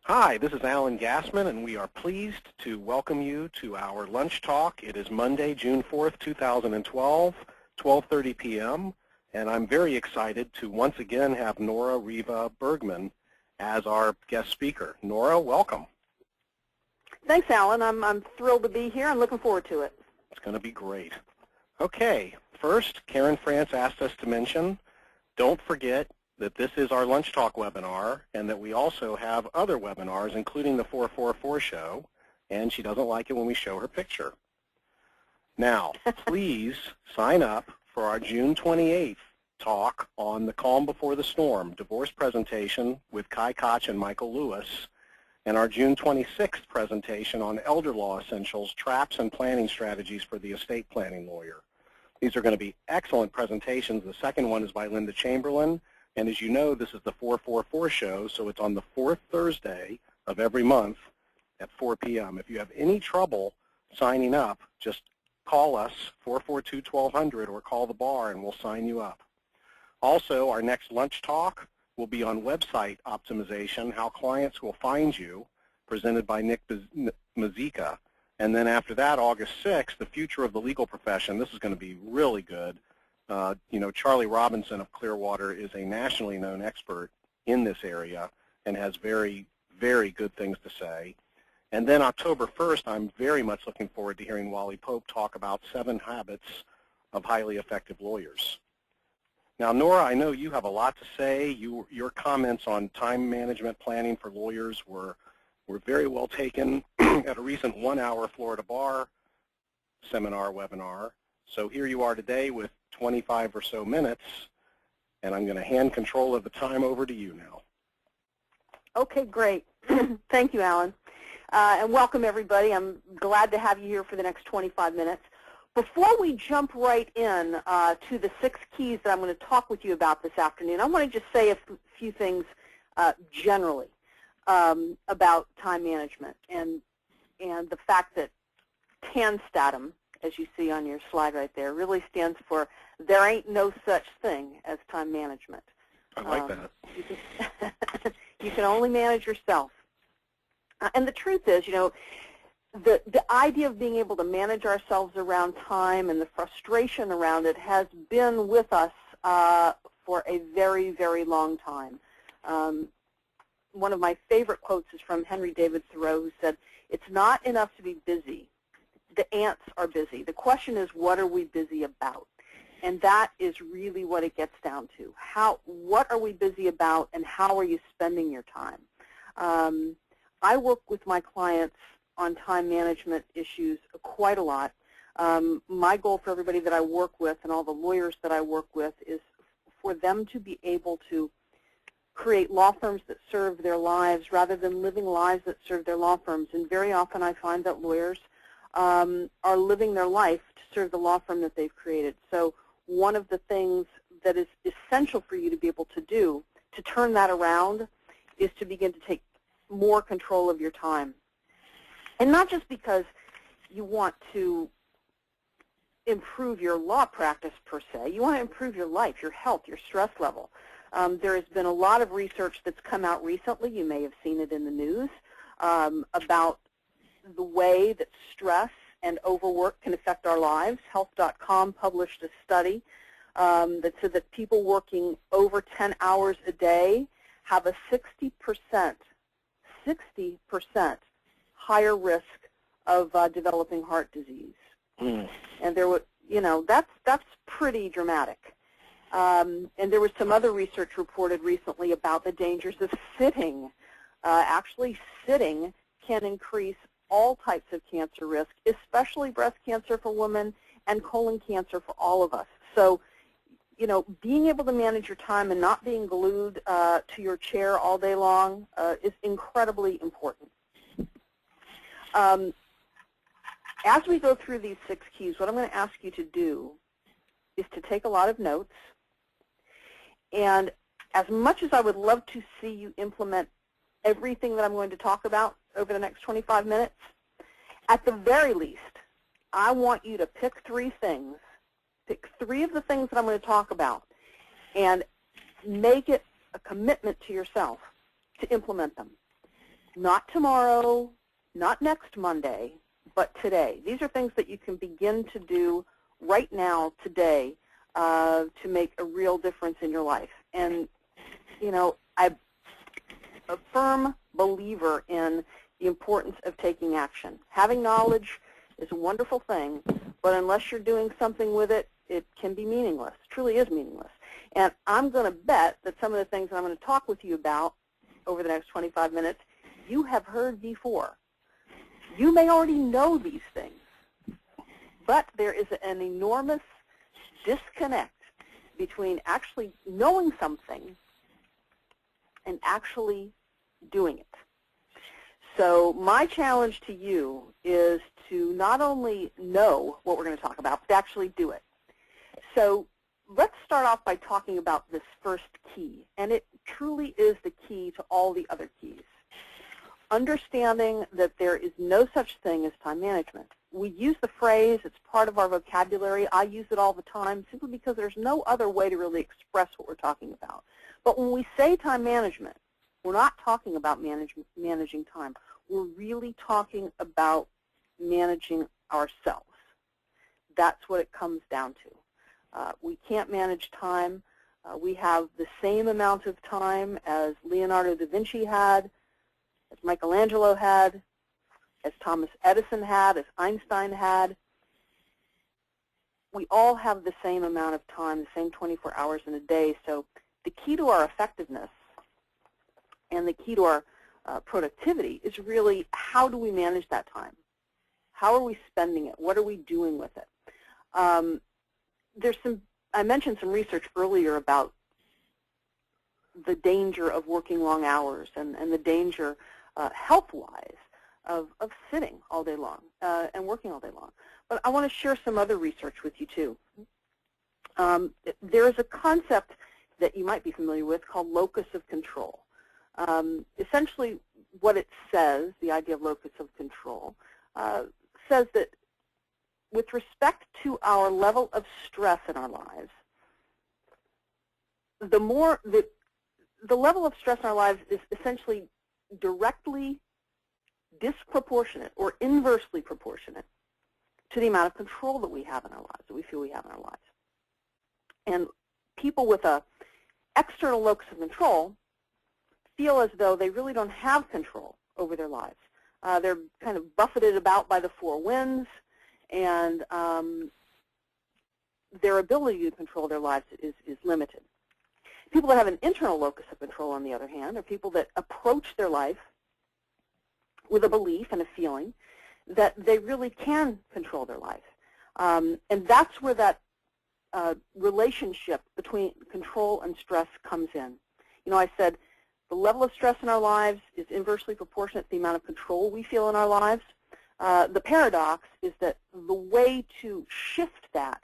Hi, this is Alan Gassman, and we are pleased to welcome you to our lunch talk. It is Monday, June 4th, 2012, 12:30 p.m., and I'm very excited to once again have Nora Riva Bergman as our guest speaker. Nora, welcome. Thanks, Alan. I'm thrilled to be here and looking forward to it. It's going to be great. Okay, first, Karen France asked us to mention, don't forget that this is our Lunch Talk webinar and that we also have other webinars, including the 444 show, and she doesn't like it when we show her picture. Now, please sign up for our June 28th talk on the calm before the storm, divorce presentation with Kai Koch and Michael Lewis, and our June 26th presentation on elder law essentials, traps and planning strategies for the estate planning lawyer. These are going to be excellent presentations. The second one is by Linda Chamberlain. And as you know, this is the 444 show, so it's on the fourth Thursday of every month at 4 p.m. If you have any trouble signing up, just call us, 442-1200, or call the bar, and we'll sign you up. Also, our next lunch talk will be on website optimization, how clients will find you, presented by Nick Mazika. And then after that, August 6th, the future of the legal profession. This is going to be really good. You know, Charlie Robinson of Clearwater is a nationally known expert in this area and has very, very good things to say. And then October 1st, I'm very much looking forward to hearing Wally Pope talk about 7 habits of highly effective lawyers. Now, Nora, I know you have a lot to say. Your comments on time management planning for lawyers were very well taken at a recent 1-hour Florida Bar seminar webinar. So here you are today with 25 or so minutes, and I'm going to hand control of the time over to you now. Okay, great. Thank you, Alan. And welcome, everybody. I'm glad to have you here for the next 25 minutes. Before we jump right in to the 6 keys that I'm going to talk with you about this afternoon, I want to just say a few things generally about time management and the fact that TANSTATM, as you see on your slide right there, really stands for there ain't no such thing as time management. I like that. You can only manage yourself. And the truth is, you know, the idea of being able to manage ourselves around time and the frustration around it has been with us for a very, very long time. One of my favorite quotes is from Henry David Thoreau, who said, "It's not enough to be busy. The ants are busy. The question is, what are we busy about?" And that is really what it gets down to. What are we busy about, and how are you spending your time? I work with my clients on time management issues quite a lot. My goal for everybody that I work with and all the lawyers that I work with is for them to be able to create law firms that serve their lives rather than living lives that serve their law firms. And very often I find that lawyers are living their life to serve the law firm that they've created. So one of the things that is essential for you to be able to do to turn that around is to begin to take more control of your time. And not just because you want to improve your law practice per se. You want to improve your life, your health, your stress level. There has been a lot of research that's come out recently, you may have seen it in the news, about the way that stress and overwork can affect our lives. Health.com published a study that said that people working over 10 hours a day have a 60% higher risk of developing heart disease. And there was, you know, that's pretty dramatic. And there was some other research reported recently about the dangers of sitting. Actually, sitting can increase all types of cancer risk, especially breast cancer for women and colon cancer for all of us. So, you know, being able to manage your time and not being glued to your chair all day long is incredibly important. As we go through these 6 keys, what I'm going to ask you to do is to take a lot of notes. And as much as I would love to see you implement everything that I'm going to talk about over the next 25 minutes, at the very least, I want you to pick 3 things. Pick 3 of the things that I'm going to talk about and make it a commitment to yourself to implement them. Not tomorrow, not next Monday, but today. These are things that you can begin to do right now, today, to make a real difference in your life. And, you know, I'm a firm believer in the importance of taking action. Having knowledge is a wonderful thing, but unless you're doing something with it, it can be meaningless. It truly is meaningless. And I'm going to bet that some of the things that I'm going to talk with you about over the next 25 minutes, you have heard before. You may already know these things, but there is an enormous disconnect between actually knowing something and actually doing it. So my challenge to you is to not only know what we're going to talk about, but actually do it. So let's start off by talking about this first key, and it truly is the key to all the other keys. Understanding that there is no such thing as time management. We use the phrase, it's part of our vocabulary. I use it all the time simply because there's no other way to really express what we're talking about. But when we say time management, we're not talking about managing time. We're really talking about managing ourselves. That's what it comes down to. We can't manage time. We have the same amount of time as Leonardo da Vinci had, as Michelangelo had, as Thomas Edison had, as Einstein had. We all have the same amount of time, the same 24 hours in a day. So the key to our effectiveness and the key to our productivity is really how do we manage that time? How are we spending it? What are we doing with it? I mentioned some research earlier about the danger of working long hours and the danger health-wise of sitting all day long and working all day long. But I want to share some other research with you too. There is a concept that you might be familiar with called locus of control. Essentially what it says, the idea of locus of control, says that with respect to our level of stress in our lives, the level of stress in our lives is essentially directly disproportionate or inversely proportionate to the amount of control that we have in our lives, that we feel we have in our lives. And people with an external locus of control feel as though they really don't have control over their lives. They're kind of buffeted about by the four winds, and their ability to control their lives is limited. People that have an internal locus of control, on the other hand, are people that approach their life with a belief and a feeling that they really can control their life. And that's where that relationship between control and stress comes in. You know, I said the level of stress in our lives is inversely proportionate to the amount of control we feel in our lives. The paradox is that the way to shift that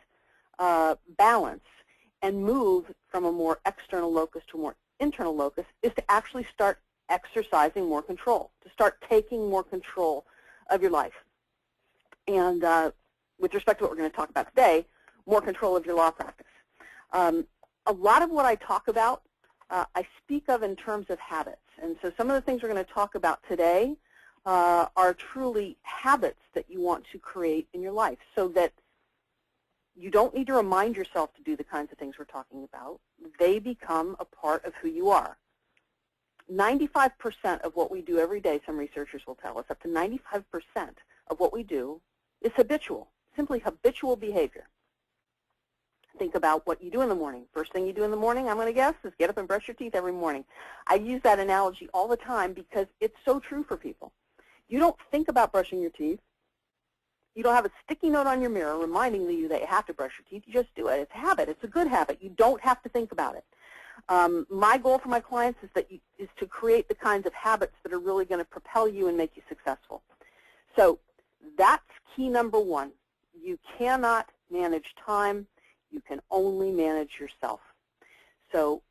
balance and move from a more external locus to a more internal locus is to actually start exercising more control, to start taking more control of your life. And with respect to what we're going to talk about today, more control of your law practice. A lot of what I talk about, I speak of in terms of habits. And so some of the things we're going to talk about today are truly habits that you want to create in your life so that you don't need to remind yourself to do the kinds of things we're talking about. They become a part of who you are. 95% of what we do every day, some researchers will tell us, up to 95% of what we do is habitual, simply habitual behavior. Think about what you do in the morning. First thing you do in the morning, I'm going to guess, is get up and brush your teeth every morning. I use that analogy all the time because it's so true for people. You don't think about brushing your teeth. You don't have a sticky note on your mirror reminding you that you have to brush your teeth. You just do it. It's a habit. It's a good habit. You don't have to think about it. My goal for my clients is to create the kinds of habits that are really going to propel you and make you successful. So that's key number one. You cannot manage time. You can only manage yourself. So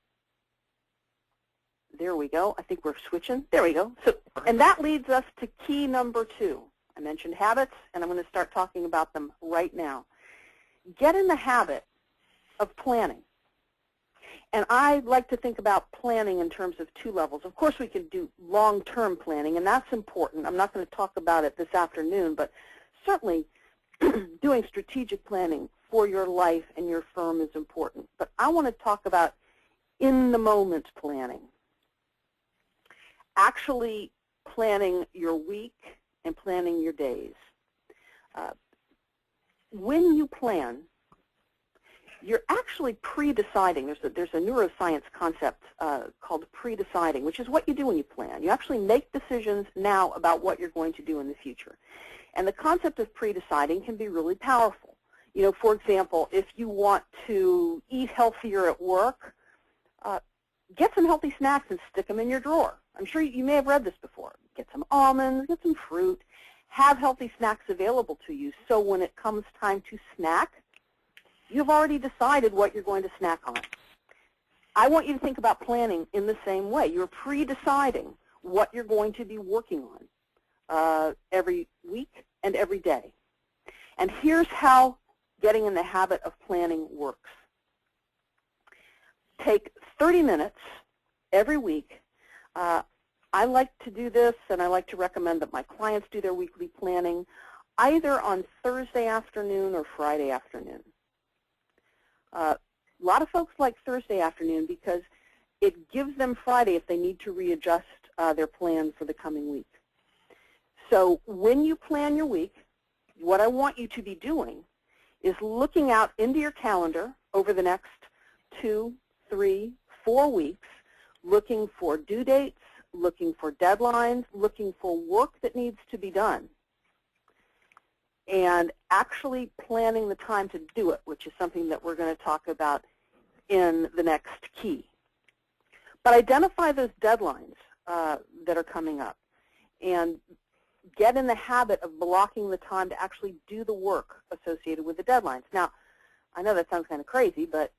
there we go. I think we're switching. There we go. So, and that leads us to key number two. I mentioned habits, and I'm going to start talking about them right now. Get in the habit of planning. And I like to think about planning in terms of two levels. Of course, we can do long-term planning, and that's important. I'm not going to talk about it this afternoon, but certainly doing strategic planning for your life and your firm is important. But I want to talk about in-the-moment planning. Actually planning your week and planning your days. When you plan, you're actually pre-deciding. There's a neuroscience concept called pre-deciding, which is what you do when you plan. You actually make decisions now about what you're going to do in the future. And the concept of pre-deciding can be really powerful. You know, for example, if you want to eat healthier at work, get some healthy snacks and stick them in your drawer. I'm sure you may have read this before. Get some almonds, get some fruit, have healthy snacks available to you so when it comes time to snack, you've already decided what you're going to snack on. I want you to think about planning in the same way. You're pre-deciding what you're going to be working on every week and every day. And here's how getting in the habit of planning works. Take 30 minutes every week. I like to do this, and I like to recommend that my clients do their weekly planning either on Thursday afternoon or Friday afternoon. A lot of folks like Thursday afternoon because it gives them Friday if they need to readjust their plan for the coming week. So when you plan your week, what I want you to be doing is looking out into your calendar over the next 2, 3, 4 weeks, looking for due dates, looking for deadlines, looking for work that needs to be done, and actually planning the time to do it, which is something that we're going to talk about in the next key. But identify those deadlines that are coming up and get in the habit of blocking the time to actually do the work associated with the deadlines. Now, I know that sounds kind of crazy, but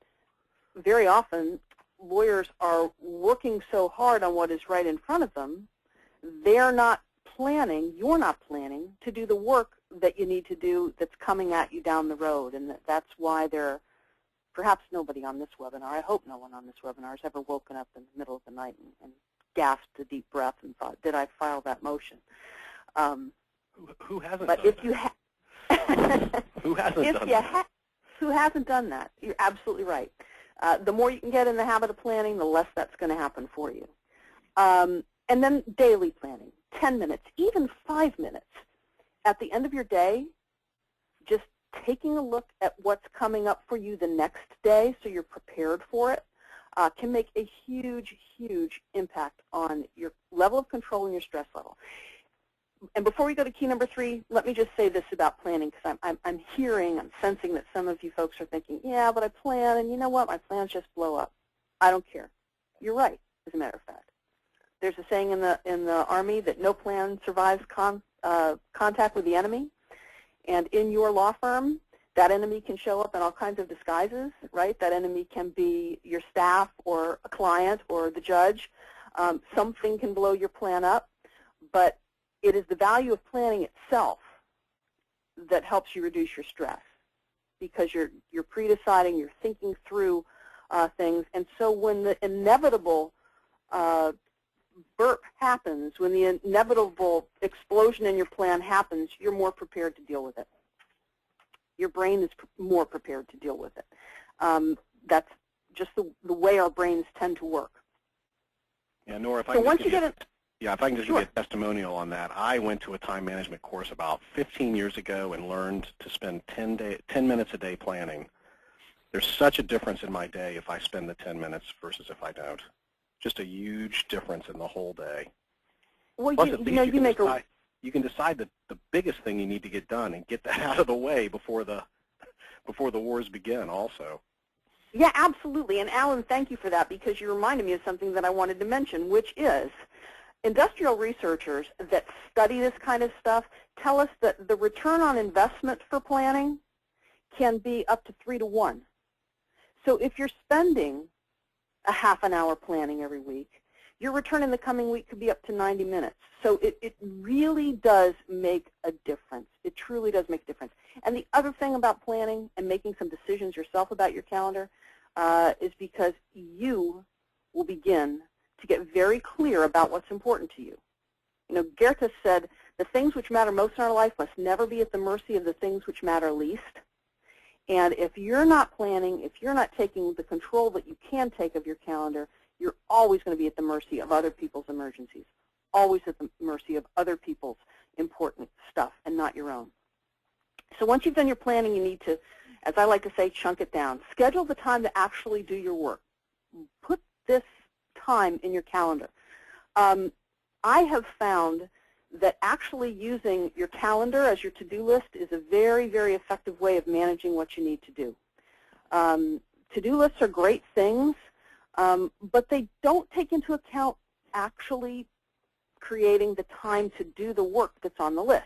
very often lawyers are working so hard on what is right in front of them, they're not planning, you're not planning to do the work that you need to do that's coming at you down the road. And that's why perhaps nobody on this webinar, I hope no one on this webinar has ever woken up in the middle of the night and gasped a deep breath and thought, did I file that motion? Who hasn't but done if that? you Who hasn't done that? Who hasn't done that? You're absolutely right. The more you can get in the habit of planning, the less that's going to happen for you. And then daily planning, 10 minutes, even 5 minutes. At the end of your day, just taking a look at what's coming up for you the next day so you're prepared for it can make a huge, huge impact on your level of control and your stress level. And before we go to key number 3, let me just say this about planning, because I'm sensing that some of you folks are thinking, yeah, but I plan, and you know what, my plans just blow up. I don't care. You're right, as a matter of fact. There's a saying in the Army that no plan survives contact with the enemy. And in your law firm, that enemy can show up in all kinds of disguises, right? That enemy can be your staff or a client or the judge. Something can blow your plan up, but it is the value of planning itself that helps you reduce your stress, because you're pre-deciding, you're thinking through things, and so when the inevitable burp happens, when the inevitable explosion in your plan happens, you're more prepared to deal with it. Your brain is more prepared to deal with it. That's just the way our brains tend to work. Yeah, Nora, if I can just give you a testimonial on that. I went to a time management course about 15 years ago and learned to spend 10 minutes a day planning. There's such a difference in my day if I spend the 10 minutes versus if I don't. Just a huge difference in the whole day. Well, Plus, you can decide the biggest thing you need to get done and get that out of the way before the wars begin also. Yeah, absolutely. And Alan, thank you for that, because you reminded me of something that I wanted to mention, which is industrial researchers that study this kind of stuff tell us that the return on investment for planning can be up to 3 to 1. So if you're spending a half an hour planning every week, your return in the coming week could be up to 90 minutes. So it really does make a difference. It truly does make a difference. And the other thing about planning and making some decisions yourself about your calendar, is because you will begin to get very clear about what's important to you. You know, Goethe said, the things which matter most in our life must never be at the mercy of the things which matter least. And if you're not planning, if you're not taking the control that you can take of your calendar, you're always going to be at the mercy of other people's emergencies, always at the mercy of other people's important stuff and not your own. So once you've done your planning, you need to, as I like to say, chunk it down. Schedule the time to actually do your work. Put this time in your calendar. I have found that actually using your calendar as your to-do list is a very, very effective way of managing what you need to do. To-do lists are great things, but they don't take into account actually creating the time to do the work that's on the list.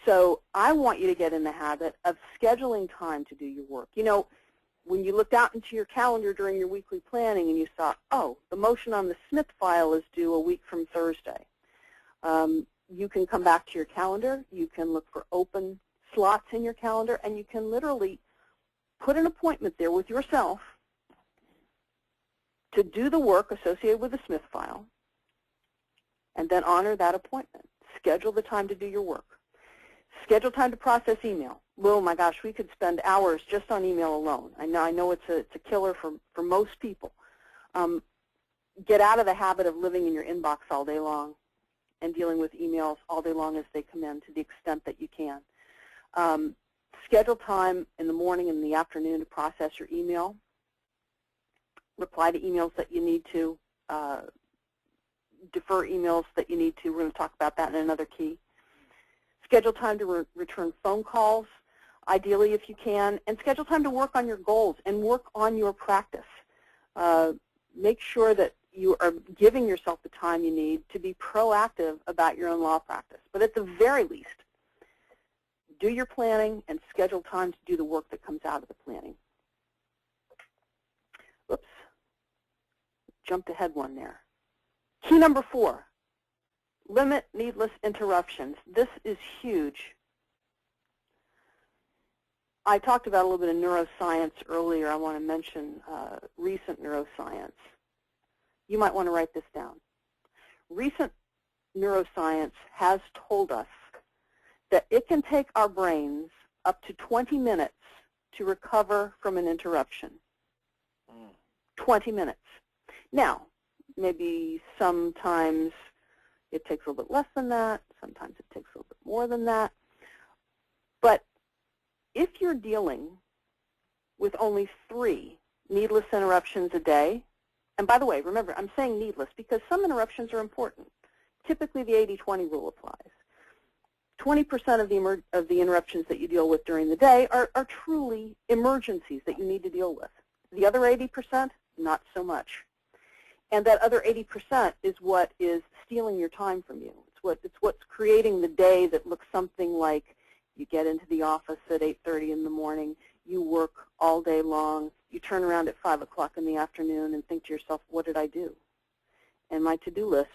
So I want you to get in the habit of scheduling time to do your work. You know, when you looked out into your calendar during your weekly planning and you saw, oh, the motion on the Smith file is due a week from Thursday, you can come back to your calendar, you can look for open slots in your calendar, and you can literally put an appointment there with yourself to do the work associated with the Smith file, and then honor that appointment. Schedule the time to do your work. Schedule time to process email. Oh my gosh, we could spend hours just on email alone. I know it's a killer for most people. Get out of the habit of living in your inbox all day long and dealing with emails all day long as they come in to the extent that you can. Schedule time in the morning and in the afternoon to process your email. Reply to emails that you need to. Defer emails that you need to. We're going to talk about that in another key. Schedule time to return phone calls, ideally if you can, and schedule time to work on your goals and work on your practice. Make sure that you are giving yourself the time you need to be proactive about your own law practice. But at the very least, do your planning and schedule time to do the work that comes out of the planning. Whoops, jumped ahead one there. Key number 4, limit needless interruptions. This is huge. I talked about a little bit of neuroscience earlier. I want to mention recent neuroscience. You might want to write this down. Recent neuroscience has told us that it can take our brains up to 20 minutes to recover from an interruption. 20 minutes. Now, maybe sometimes it takes a little bit less than that. Sometimes it takes a little bit more than that. But if you're dealing with only 3 needless interruptions a day, and by the way, remember, I'm saying needless because some interruptions are important. Typically, the 80-20 rule applies. 20% of the interruptions that you deal with during the day are truly emergencies that you need to deal with. The other 80%, not so much. And that other 80% is what is stealing your time from you. It's what's creating the day that looks something like you get into the office at 8:30 in the morning, you work all day long, you turn around at 5 o'clock in the afternoon and think to yourself, what did I do? And my to-do list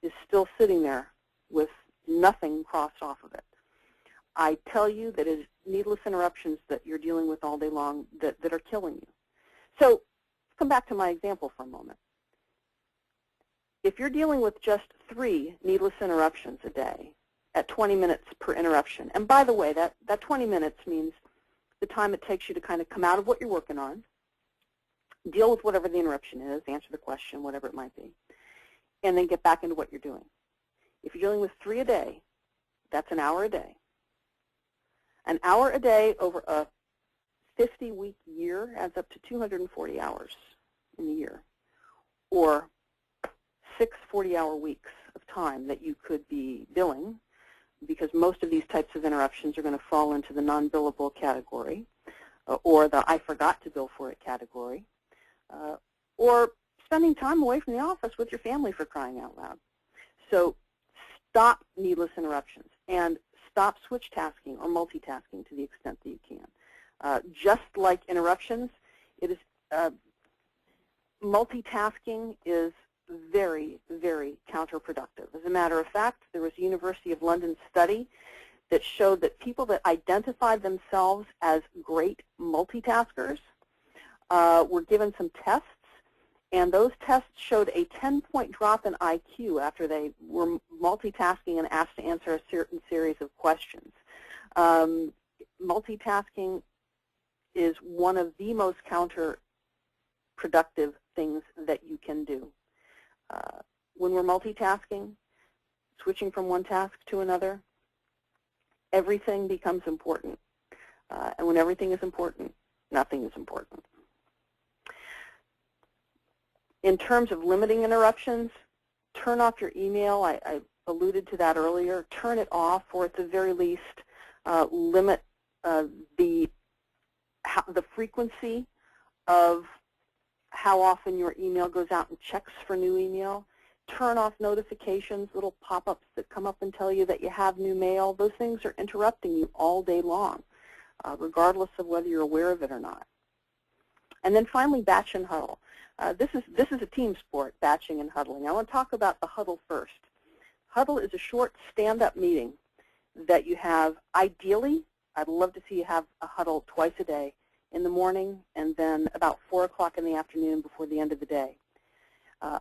is still sitting there with nothing crossed off of it. I tell you that it is needless interruptions that you're dealing with all day long that are killing you. So let's come back to my example for a moment. If you're dealing with just 3 needless interruptions a day at 20 minutes per interruption, and by the way, that 20 minutes means the time it takes you to kind of come out of what you're working on, deal with whatever the interruption is, answer the question, whatever it might be, and then get back into what you're doing. If you're dealing with 3 a day, that's an hour a day. An hour a day over a 50-week year adds up to 240 hours in the year, or 6 40-hour weeks of time that you could be billing, because most of these types of interruptions are going to fall into the non-billable category, or the I forgot to bill for it category, or spending time away from the office with your family, for crying out loud. So stop needless interruptions and stop switch tasking or multitasking to the extent that you can. Just like interruptions, it is multitasking is very, very counterproductive. As a matter of fact, there was a University of London study that showed that people that identified themselves as great multitaskers were given some tests, and those tests showed a 10-point drop in IQ after they were multitasking and asked to answer a certain series of questions. Multitasking is one of the most counterproductive things that you can do. When we're multitasking, switching from one task to another, everything becomes important. And when everything is important, nothing is important. In terms of limiting interruptions, turn off your email. I alluded to that earlier. Turn it off, or at the very least, limit the frequency of how often your email goes out and checks for new email. Turn off notifications, little pop-ups that come up and tell you that you have new mail. Those things are interrupting you all day long, regardless of whether you're aware of it or not. And then finally, batch and huddle. This is a team sport, batching and huddling. I want to talk about the huddle first. Huddle is a short stand-up meeting that you have. Ideally, I'd love to see you have a huddle twice a day, in the morning and then about 4 o'clock in the afternoon before the end of the day.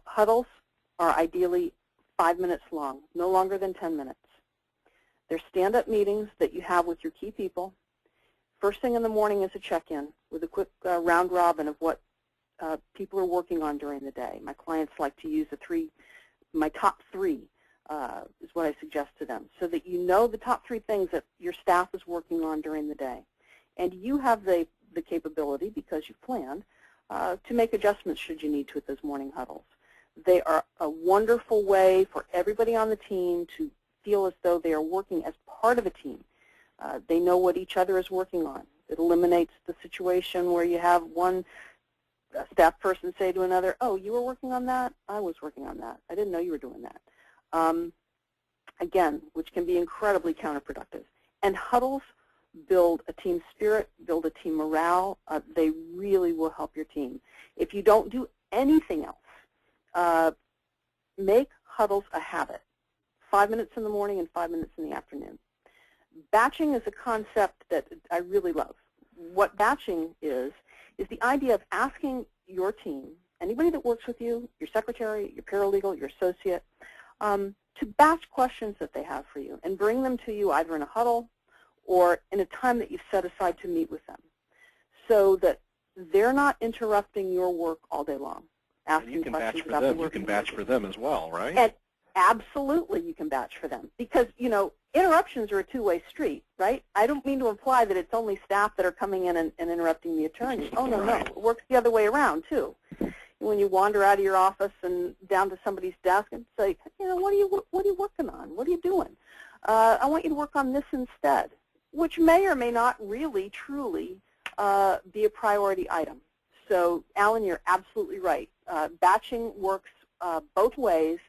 Huddles are ideally 5 minutes long, no longer than 10 minutes. They're stand-up meetings that you have with your key people. First thing in the morning is a check-in with a quick round robin of what people are working on during the day. My clients like to use my top three is what I suggest to them, so that you know the top 3 things that your staff is working on during the day. And you have the capability, because you've planned, to make adjustments should you need to at those morning huddles. They are a wonderful way for everybody on the team to feel as though they are working as part of a team. They know what each other is working on. It eliminates the situation where you have one staff person say to another, "Oh, you were working on that? I was working on that. I didn't know you were doing that." Again, which can be incredibly counterproductive. And huddles build a team spirit, build a team morale. They really will help your team. If you don't do anything else, make huddles a habit. 5 minutes in the morning and 5 minutes in the afternoon. Batching is a concept that I really love. What batching is the idea of asking your team, anybody that works with you, your secretary, your paralegal, your associate, to batch questions that they have for you and bring them to you either in a huddle or in a time that you've set aside to meet with them, so that they're not interrupting your work all day long. And you can batch for them. You can batch for them as well, right? And absolutely, you can batch for them, because interruptions are a two-way street, right? I don't mean to imply that it's only staff that are coming in and interrupting the attorney. Oh no, right. No, it works the other way around too. When you wander out of your office and down to somebody's desk and say, what are you working on? What are you doing? I want you to work on this instead, which may or may not really, truly be a priority item. So, Alan, you're absolutely right. Batching works both ways,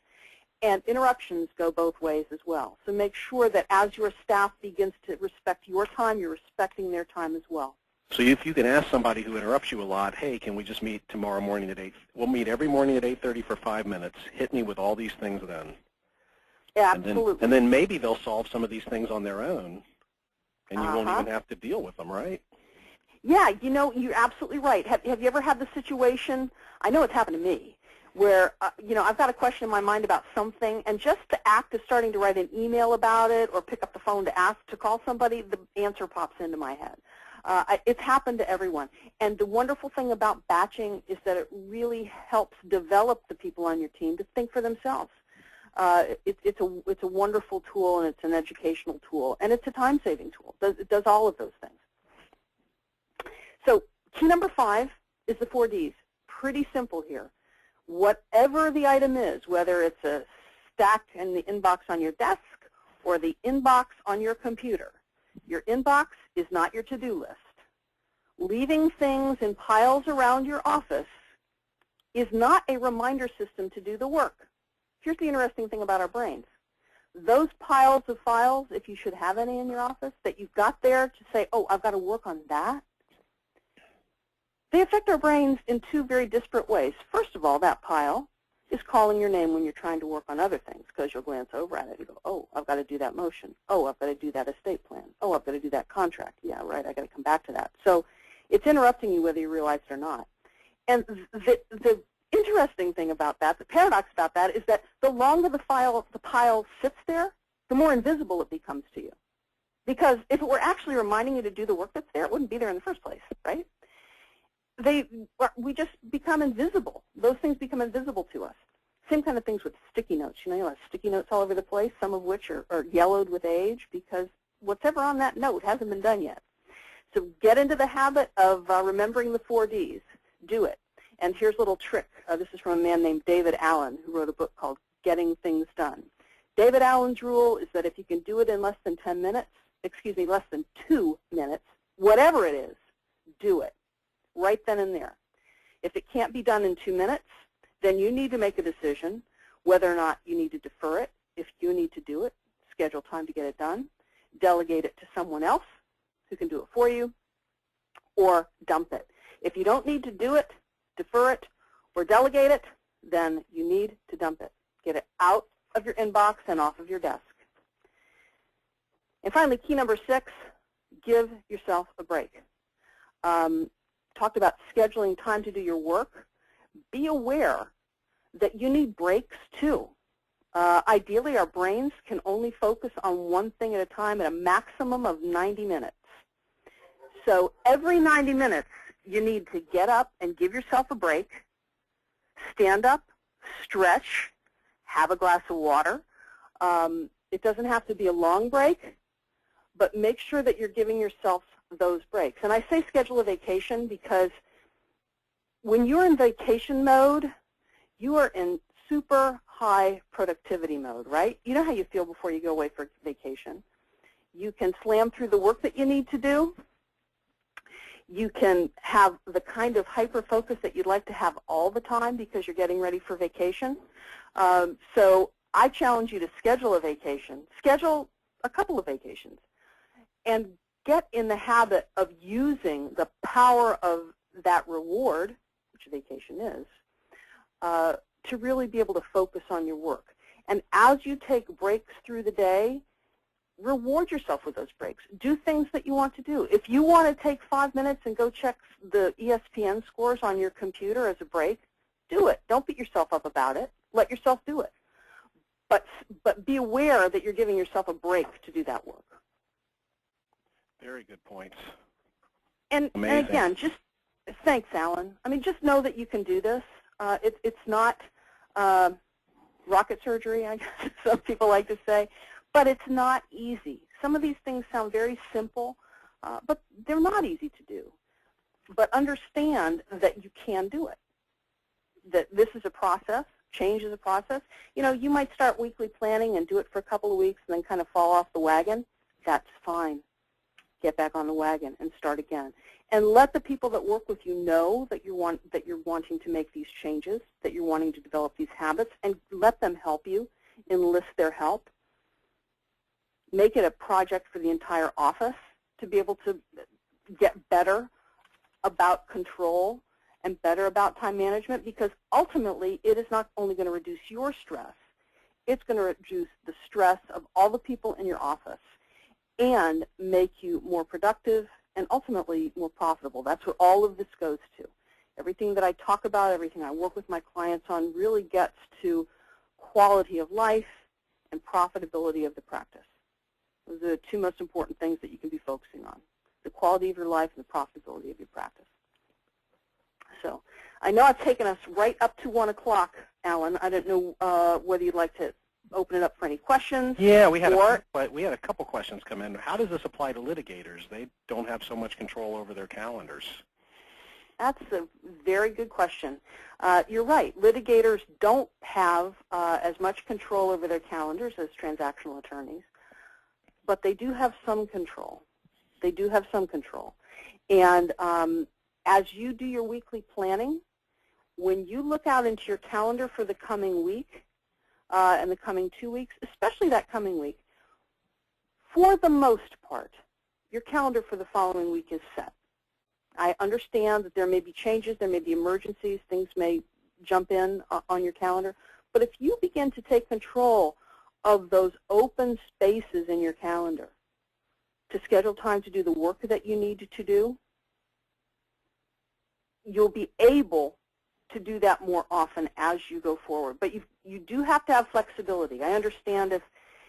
and interruptions go both ways as well. So make sure that as your staff begins to respect your time, you're respecting their time as well. So if you can ask somebody who interrupts you a lot, hey, can we just meet tomorrow morning at 8? We'll meet every morning at 8:30 for 5 minutes. Hit me with all these things then. Yeah, absolutely. And then maybe they'll solve some of these things on their own, and you won't even have to deal with them, right? Yeah, you're absolutely right. Have you ever had the situation, I know it's happened to me, where, I've got a question in my mind about something, and just the act of starting to write an email about it or pick up the phone to call somebody, the answer pops into my head. It's happened to everyone. And the wonderful thing about batching is that it really helps develop the people on your team to think for themselves. It's a wonderful tool, and it's an educational tool, and it's a time-saving tool. It does all of those things. So key number 5 is the 4 Ds. Pretty simple here. Whatever the item is, whether it's a stack in the inbox on your desk or the inbox on your computer, your inbox is not your to-do list. Leaving things in piles around your office is not a reminder system to do the work. Here's the interesting thing about our brains. Those piles of files, if you should have any in your office, that you've got there to say, oh, I've got to work on that, they affect our brains in 2 very disparate ways. First of all, that pile is calling your name when you're trying to work on other things, because you'll glance over at it and go, oh, I've got to do that motion. Oh, I've got to do that estate plan. Oh, I've got to do that contract. Yeah, right, I've got to come back to that. So It's interrupting you whether you realize it or not. And the interesting thing about that, the paradox about that, is that the longer the pile sits there, the more invisible it becomes to you. Because if it were actually reminding you to do the work that's there, it wouldn't be there in the first place, right? We just become invisible. Those things become invisible to us. Same kind of things with sticky notes. You know, you have sticky notes all over the place, some of which are yellowed with age because whatever on that note hasn't been done yet. So get into the habit of remembering the 4 Ds. Do it. And here's a little trick. This is from a man named David Allen, who wrote a book called Getting Things Done. David Allen's rule is that if you can do it in less than 10 minutes, less than 2 minutes, whatever it is, do it. Right then and there. If it can't be done in 2 minutes, then you need to make a decision whether or not you need to defer it. If you need to do it, schedule time to get it done, delegate it to someone else who can do it for you, or dump it. If you don't need to do it, defer it, or delegate it, then you need to dump it. Get it out of your inbox and off of your desk. And finally, key number 6, give yourself a break. Talked about scheduling time to do your work. Be aware that you need breaks too. Ideally, our brains can only focus on one thing at a time at a maximum of 90 minutes. So every 90 minutes, you need to get up and give yourself a break, stand up, stretch, have a glass of water. It doesn't have to be a long break, but make sure that you're giving yourself those breaks. And I say schedule a vacation because when you're in vacation mode, you are in super high productivity mode, right? You know how you feel before you go away for vacation. You can slam through the work that you need to do. You can have the kind of hyper-focus that you'd like to have all the time because you're getting ready for vacation. So I challenge you to schedule a vacation. Schedule a couple of vacations. And get in the habit of using the power of that reward, which a vacation is, to really be able to focus on your work. And as you take breaks through the day, reward yourself with those breaks. Do things that you want to do. If you want to take 5 minutes and go check the ESPN scores on your computer as a break, do it. Don't beat yourself up about it. Let yourself do it. But be aware that you're giving yourself a break to do that work. Very good points. And again, thanks, Alan. I mean, just know that you can do this. It's not rocket surgery, I guess some people like to say, but it's not easy. Some of these things sound very simple, but they're not easy to do. But understand that you can do it, that this is a process. Change is a process. You know, you might start weekly planning and do it for a couple of weeks and then kind of fall off the wagon. That's fine. Get back on the wagon and start again. And let the people that work with you know that you're wanting to make these changes, that you're wanting to develop these habits, and let them help you. Enlist their help. Make it a project for the entire office to be able to get better about control and better about time management, because ultimately it is not only going to reduce your stress, it's going to reduce the stress of all the people in your office and make you more productive and ultimately more profitable. That's what all of this goes to. Everything that I talk about, everything I work with my clients on really gets to quality of life and profitability of the practice. Those are the two most important things that you can be focusing on, the quality of your life and the profitability of your practice. So I know I've taken us right up to 1 o'clock, Alan. I don't know whether you'd like to open it up for any questions. Yeah, we had a couple questions come in. How does this apply to litigators? They don't have so much control over their calendars. That's a very good question. You're right. Litigators don't have as much control over their calendars as transactional attorneys, but they do have some control. They do have some control. And as you do your weekly planning, when you look out into your calendar for the coming week and the coming 2 weeks, especially that coming week, for the most part, your calendar for the following week is set. I understand that there may be changes, there may be emergencies, things may jump in on your calendar, but if you begin to take control of those open spaces in your calendar to schedule time to do the work that you need to do, you'll be able to do that more often as you go forward. But you do have to have flexibility. I understand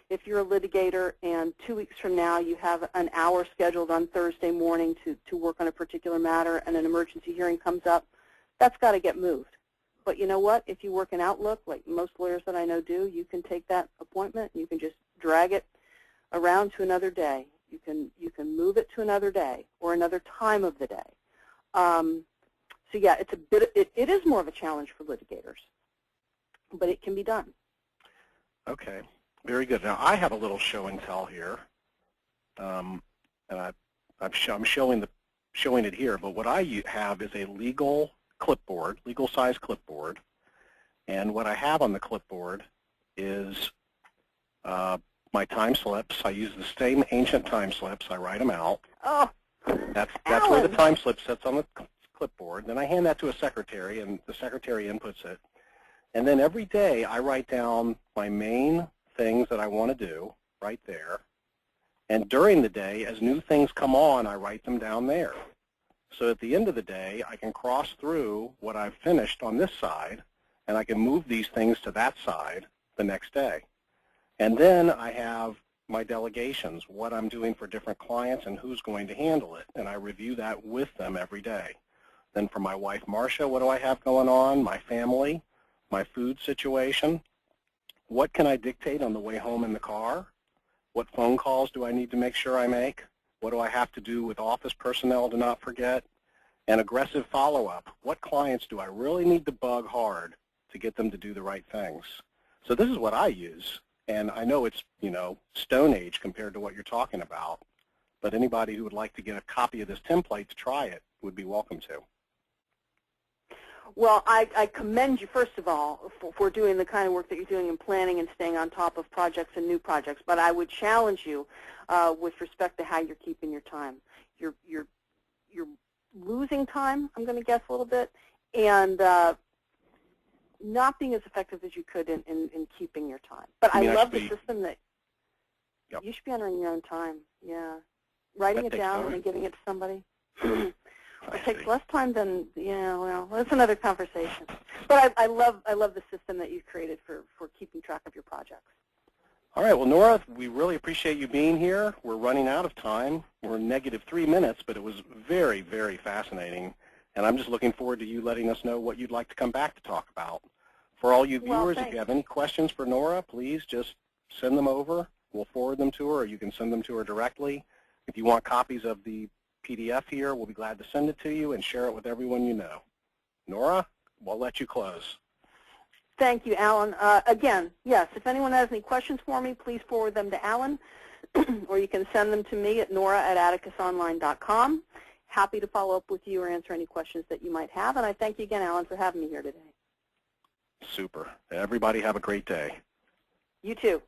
if you're a litigator and 2 weeks from now you have an hour scheduled on Thursday morning to work on a particular matter and an emergency hearing comes up, that's got to get moved. But you know what? If you work in Outlook, like most lawyers that I know do, you can take that appointment and you can just drag it around to another day. You can move it to another day or another time of the day. So yeah, it is more of a challenge for litigators, but it can be done. Okay, very good. Now I have a little show and tell here, and I'm showing it here. But what I have is a legal clipboard, legal size clipboard, and what I have on the clipboard is my time slips. I use the same ancient time slips. I write them out. Oh, that's where the time slip sits on the clipboard. Then I hand that to a secretary, and the secretary inputs it. And then every day I write down my main things that I want to do right there. And during the day, as new things come on, I write them down there. So at the end of the day, I can cross through what I've finished on this side, and I can move these things to that side the next day. And then I have my delegations, what I'm doing for different clients and who's going to handle it, and I review that with them every day. Then for my wife, Marcia, what do I have going on? My family, my food situation. What can I dictate on the way home in the car? What phone calls do I need to make sure I make? What do I have to do with office personnel to not forget? And aggressive follow-up. What clients do I really need to bug hard to get them to do the right things? So this is what I use. And I know it's, Stone Age compared to what you're talking about. But anybody who would like to get a copy of this template to try it would be welcome to. Well, I commend you, first of all, for doing the kind of work that you're doing in planning and staying on top of projects and new projects. But I would challenge you with respect to how you're keeping your time. You're losing time, I'm going to guess a little bit, and not being as effective as you could in keeping your time. But I love the system that you should be honoring your own time. Yeah, writing it down and then giving it to somebody. It takes less time than, well, that's another conversation. But I love the system that you've created for keeping track of your projects. All right, well, Nora, we really appreciate you being here. We're running out of time. We're -3 minutes, but it was very, very fascinating. And I'm just looking forward to you letting us know what you'd like to come back to talk about. For all you viewers, if you have any questions for Nora, please just send them over. We'll forward them to her, or you can send them to her directly. If you want copies of the PDF here, we'll be glad to send it to you and share it with everyone you know. Nora, we'll let you close. Thank you, Alan. Again, yes, if anyone has any questions for me, please forward them to Alan, or you can send them to me at nora@atticusonline.com. Happy to follow up with you or answer any questions that you might have. And I thank you again, Alan, for having me here today. Super. Everybody have a great day. You too.